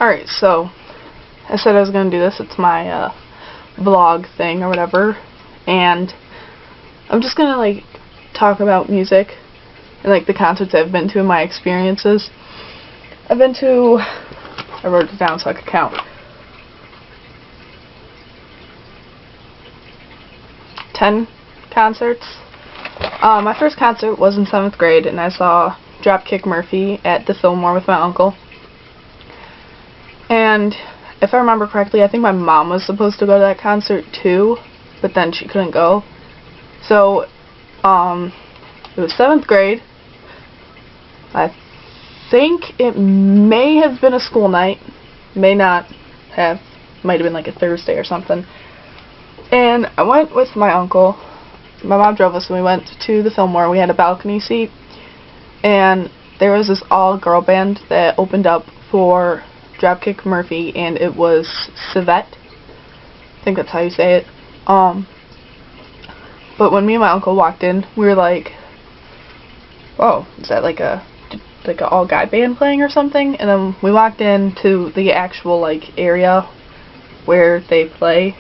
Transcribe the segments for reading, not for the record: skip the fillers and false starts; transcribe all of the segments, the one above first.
Alright, so I said I was going to do this. It's my vlog thing or whatever, and I'm just going to like talk about music and like the concerts I've been to and my experiences. I've been to, I wrote it down so I could count, 10 concerts. My first concert was in 7th grade, and I saw Dropkick Murphy at the Fillmore with my uncle. And if I remember correctly, I think my mom was supposed to go to that concert too, but then she couldn't go. So, it was 7th grade. I think it may have been a school night. May not have. Might have been like a Thursday or something. And I went with my uncle. My mom drove us and we went to the Fillmore. We had a balcony seat. And there was this all-girl band that opened up for Dropkick Murphy, and it was Civet. I think that's how you say it. But when me and my uncle walked in, we were like, whoa, is that like a all-guy band playing or something? And then we walked into the actual like area where they play,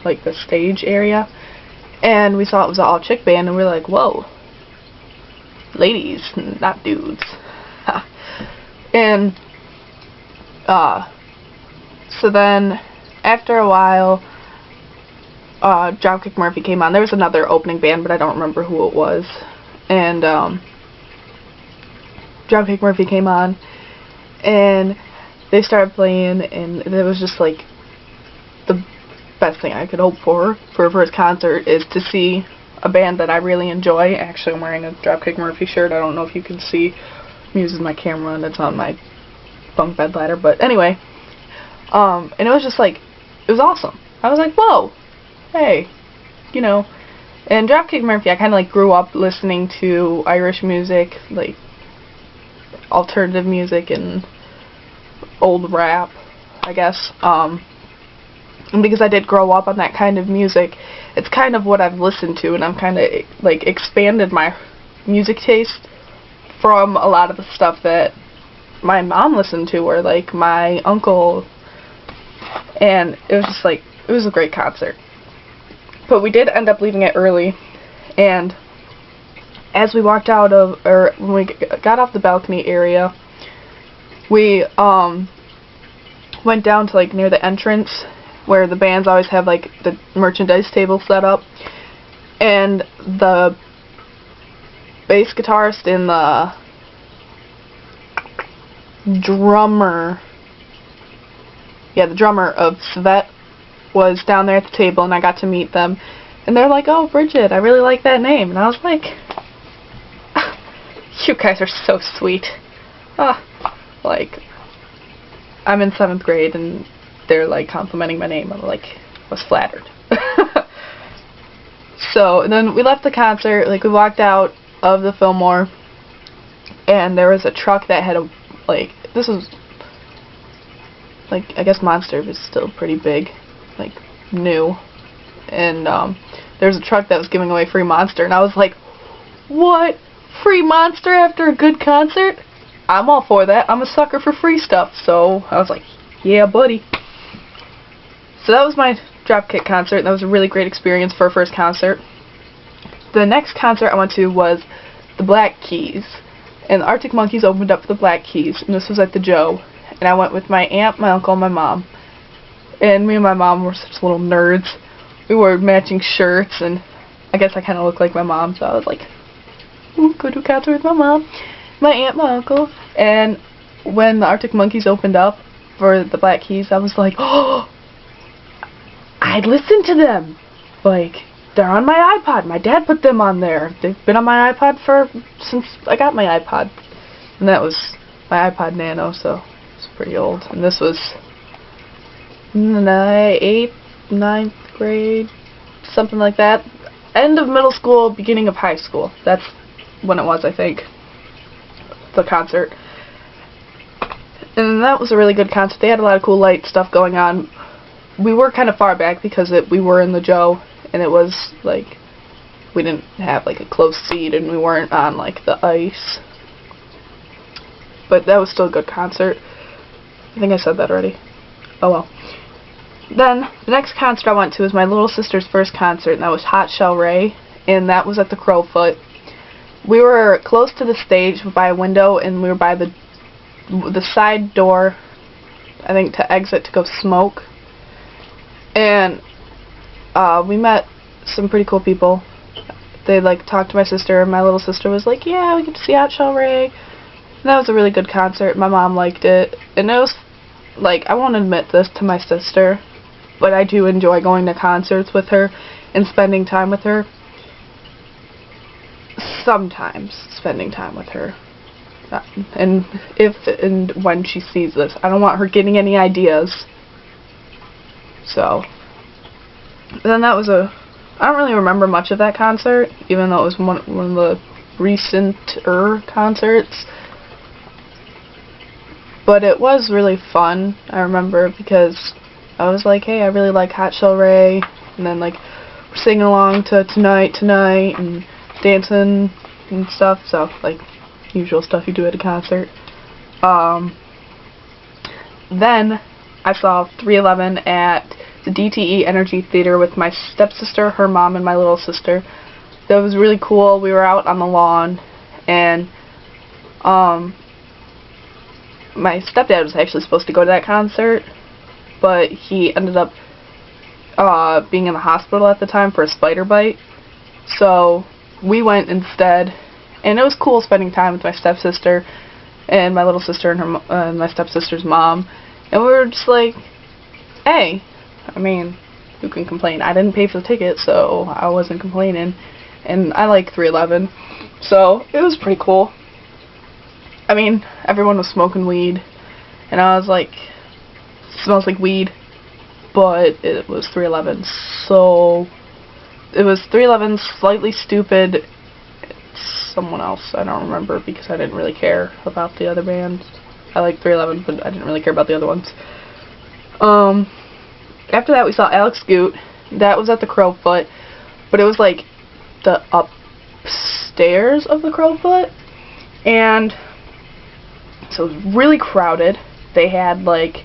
like the stage area, and we saw it was an all-chick band, and we were like, whoa, ladies, not dudes. And so then after a while, Dropkick Murphy came on. There was another opening band, but I don't remember who it was. And Dropkick Murphy came on, and they started playing, and it was just like the best thing I could hope for a first concert, is to see a band that I really enjoy. Actually, I'm wearing a Dropkick Murphy shirt. I don't know if you can see. I'm using my camera, and it's on my bunk bed ladder. But anyway, and it was just like, it was awesome. I was like, whoa, hey, you know. And Dropkick Murphy, I kind of like grew up listening to Irish music, like alternative music and old rap, I guess. And because I did grow up on that kind of music, it's kind of what I've listened to, and I've kind of like expanded my music taste from a lot of the stuff that my mom listened to, or like my uncle, and it was just like, it was a great concert. But we did end up leaving it early, and as we walked out of, or when we got off the balcony area, we went down to like near the entrance where the bands always have like the merchandise table set up, and the bass guitarist and the drummer, the drummer of Civet was down there at the table, and I got to meet them, and they're like, oh, Bridget, I really like that name. And I was like, you guys are so sweet. Like, I'm in 7th grade, and they're like complimenting my name. I'm like, was flattered. So, and then we left the concert, like we walked out of the Fillmore, and there was a truck that had a, like, this was, like, I guess Monster was still pretty big, like, new, and there was a truck that was giving away free Monster, and I was like, what? Free Monster after a good concert? I'm all for that. I'm a sucker for free stuff, so I was like, yeah, buddy. So that was my Dropkick concert, and that was a really great experience for a first concert. The next concert I went to was the Black Keys, and the Arctic Monkeys opened up for the Black Keys, and this was at the Joe, and I went with my aunt, my uncle, and my mom. And me and my mom were such little nerds. We wore matching shirts, and I guess I kind of looked like my mom, so I was like, ooh, go to a concert with my mom, my aunt, my uncle. And when the Arctic Monkeys opened up for the Black Keys, I was like, oh, I'd listen to them. Like, they're on my iPod. My dad put them on there. They've been on my iPod since I got my iPod. And that was my iPod Nano, so it's pretty old. And this was 8th, 9th grade, something like that. End of middle school, beginning of high school. That's when it was, I think, the concert. And that was a really good concert. They had a lot of cool light stuff going on. We were kind of far back because we were in the Joe, and it was like, we didn't have like a close seat, and we weren't on like the ice. But that was still a good concert. I think I said that already. Oh well. Then, the next concert I went to was my little sister's first concert, and that was Hot Shell Ray, and that was at the Crowfoot. We were close to the stage by a window, and we were by the side door, I think, to exit to go smoke. And we met some pretty cool people. They like talked to my sister, and my little sister was like, yeah, we get to see Hot Shell Ray. And that was a really good concert. My mom liked it. And it was, like, I won't admit this to my sister, but I do enjoy going to concerts with her and spending time with her. Sometimes spending time with her. And if and when she sees this, I don't want her getting any ideas. So, then that was I don't really remember much of that concert, even though it was one of the recenter concerts. But it was really fun, I remember, because I was like, hey, I really like Hot Shell Ray, and then like we're singing along to Tonight, and dancing and stuff, so like usual stuff you do at a concert. Then I saw 311 at the DTE Energy Theater with my stepsister, her mom, and my little sister. That was really cool. We were out on the lawn, and my stepdad was actually supposed to go to that concert, but he ended up being in the hospital at the time for a spider bite. So we went instead, and it was cool spending time with my stepsister and my little sister and her my stepsister's mom. And we were just like, hey, I mean, who can complain? I didn't pay for the ticket, so I wasn't complaining. And I like 311, so it was pretty cool. I mean, everyone was smoking weed, and I was like, smells like weed, but it was 311, so it was 311, Slightly Stoopid, someone else, I don't remember, because I didn't really care about the other bands. I like 311, but I didn't really care about the other ones. After that we saw Alex Scoot. That was at the Crowfoot, but it was like the upstairs of the Crowfoot, and so it was really crowded. They had like,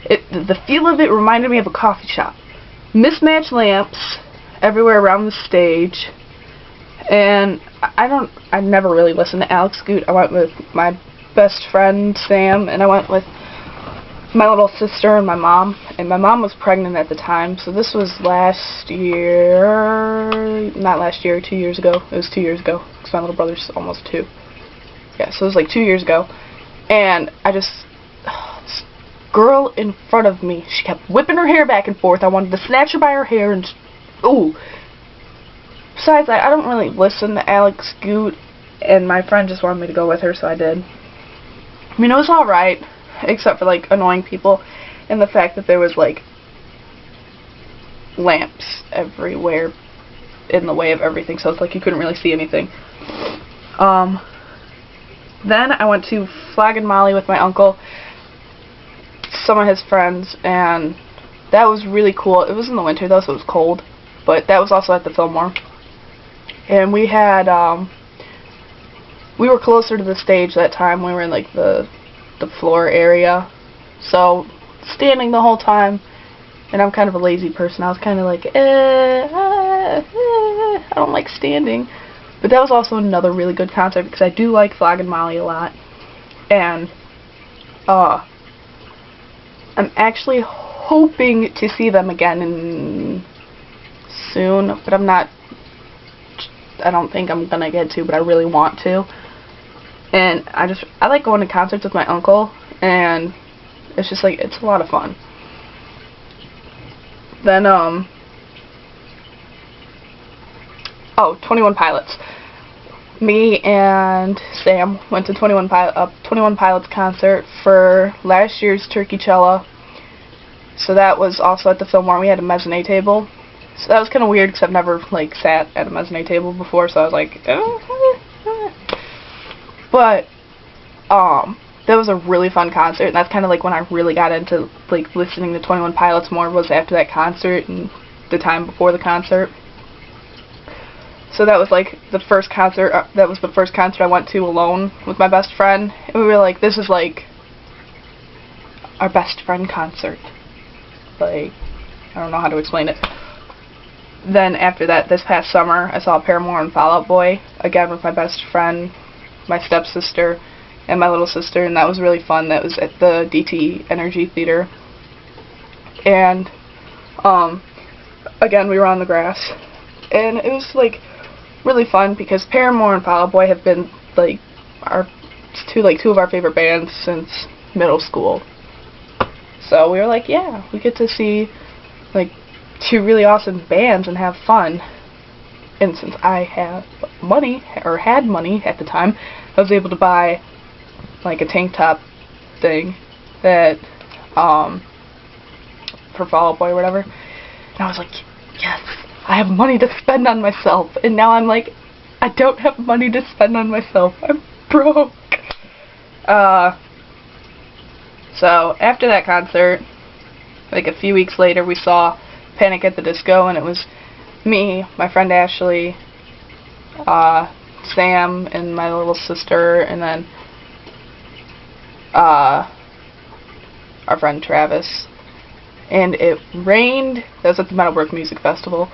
the feel of it reminded me of a coffee shop. Mismatched lamps everywhere around the stage, and I never really listened to Alex Scoot. I went with my best friend Sam, and I went with my little sister and my mom, and my mom was pregnant at the time, so this was last year, not last year, 2 years ago. It was 2 years ago, because my little brother's almost 2. Yeah, so it was like 2 years ago, and this girl in front of me, she kept whipping her hair back and forth. I wanted to snatch her by her hair, and ooh. Besides that, I don't really listen to Alex Scoot, and my friend just wanted me to go with her, so I did. I mean, it was alright, except for like annoying people, and the fact that there was like lamps everywhere in the way of everything, so it's like you couldn't really see anything. Then I went to Flag and Molly with my uncle, some of his friends, and that was really cool. It was in the winter though, so it was cold, but that was also at the Fillmore. And we had we were closer to the stage that time. We were in like the floor area, so standing the whole time, and I'm kind of a lazy person. I was kind of like, I don't like standing. But that was also another really good concert, because I do like Flag and Molly a lot, and I'm actually hoping to see them again soon, but I don't think I'm gonna get to, but I really want to. And I like going to concerts with my uncle, and it's just like, it's a lot of fun. Then, 21 Pilots. Me and Sam went to 21 Pilots concert for last year's Turkeychella. So that was also at the Fillmore. We had a mezzanine table. So that was kind of weird, because I've never like sat at a mezzanine table before, so I was like, But that was a really fun concert, and that's kind of like when I really got into like listening to 21 Pilots more, was after that concert and the time before the concert. So that was like the first concert. That was the first concert I went to alone with my best friend, and we were like, this is like our best friend concert. Like, I don't know how to explain it. Then after that, this past summer, I saw Paramore and Fall Out Boy, again with my best friend, my stepsister, and my little sister, and that was really fun. That was at the DT Energy Theater. And, again, we were on the grass. And it was, like, really fun because Paramore and Fall Out Boy have been, like, two of our favorite bands since middle school. So we were like, yeah, we get to see, like, two really awesome bands and have fun. And since I have money, or had money at the time, I was able to buy, like, a tank top thing that, for Fall Out Boy or whatever. And I was like, yes, I have money to spend on myself. And now I'm like, I don't have money to spend on myself. I'm broke. So after that concert, like a few weeks later, we saw Panic at the Disco, and it was me, my friend Ashley, Sam, and my little sister, and then our friend Travis. And it rained. That was at the Meadowbrook Music Festival.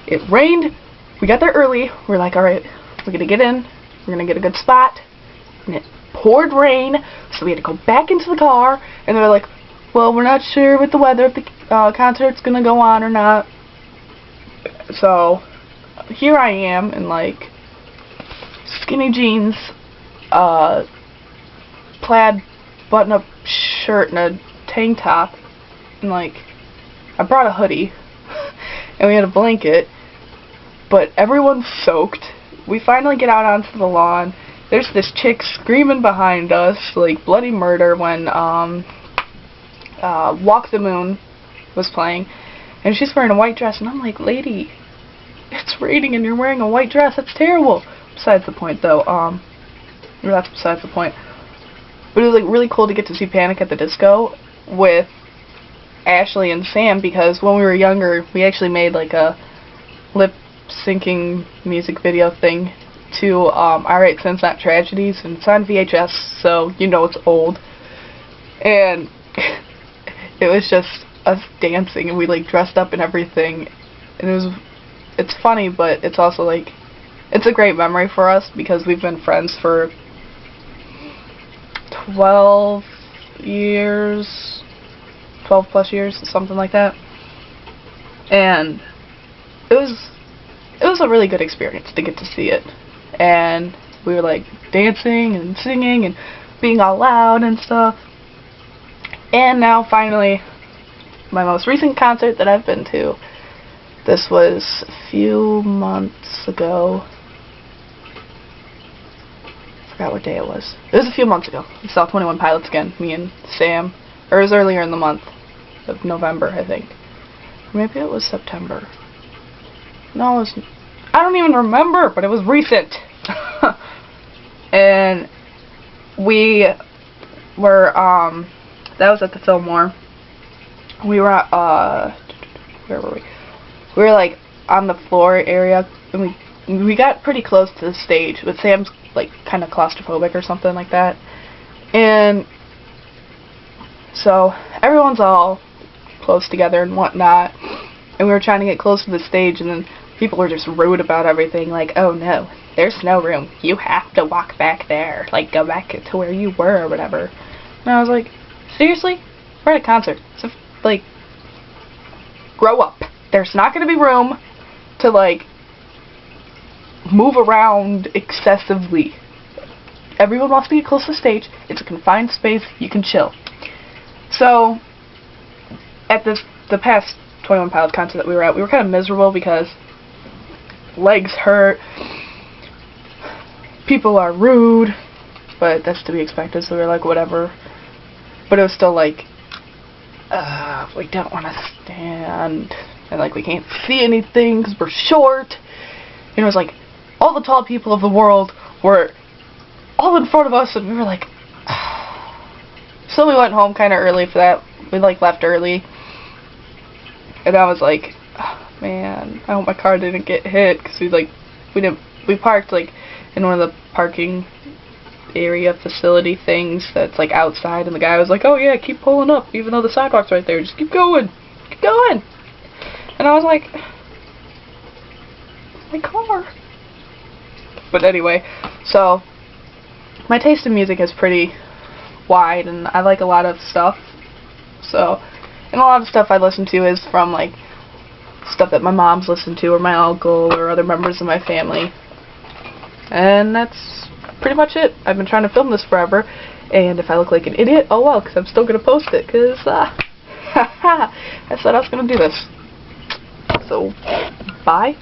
It rained. We got there early. We're like, alright, we're gonna get in. We're gonna get a good spot. And it poured rain, so we had to go back into the car. And they're like, well, we're not sure with the weather if the concert's gonna go on or not. So here I am in, like, skinny jeans, plaid button-up shirt, and a tank top. And, like, I brought a hoodie, and we had a blanket, but everyone's soaked. We finally get out onto the lawn. There's this chick screaming behind us, like, bloody murder, when, Walk the Moon was playing, and she's wearing a white dress, and I'm like, lady, it's raining, and you're wearing a white dress, that's terrible. Besides the point, though, that's besides the point. But it was, like, really cool to get to see Panic at the Disco with Ashley and Sam, because when we were younger, we actually made, like, a lip-syncing music video thing to Alright Sins Not Tragedies, and it's on VHS, so you know it's old. And it was just us dancing, and we, like, dressed up and everything, and it's funny, but it's also, like, it's a great memory for us, because we've been friends for 12 years, 12 plus years, something like that. And it was a really good experience to get to see it. And we were, like, dancing and singing and being all loud and stuff. And now finally, my most recent concert that I've been to, this was a few months ago. I forgot what day it was. It was a few months ago. We saw 21 Pilots again, me and Sam. Or it was earlier in the month of November, I think. Maybe it was September. No, it was... I don't even remember, but it was recent. And we were, that was at the Fillmore. We were at, where were we? We were, like, on the floor area, and we got pretty close to the stage, but Sam's, like, kind of claustrophobic or something like that. And so everyone's all close together and whatnot, and we were trying to get close to the stage, and then people were just rude about everything, like, oh no, there's no room, you have to walk back there, like, go back to where you were, or whatever. And I was like, seriously? We're at a concert, so, like, grow up. There's not gonna be room to, like, move around excessively. Everyone wants to get close to the stage, it's a confined space, you can chill. So, at the past 21 Pilots concert that we were at, we were kind of miserable because legs hurt, people are rude, but that's to be expected, so we were like, whatever. But it was still like, we don't want to stand, and, like, we can't see anything because we're short. And it was like, all the tall people of the world were all in front of us, and we were like, so we went home kind of early for that. We, like, left early, and I was like, oh, man, I hope my car didn't get hit, because we parked, like, in one of the parking area facility things that's like outside, and the guy was like, oh yeah, keep pulling up even though the sidewalk's right there, just keep going, and I was like, my car. But anyway, so my taste in music is pretty wide, and I like a lot of stuff, so, and a lot of stuff I listen to is from like stuff that my mom's listened to, or my uncle, or other members of my family. And that's pretty much it. I've been trying to film this forever, and if I look like an idiot, oh well, because I'm still going to post it, because, I said I was going to do this. So, bye.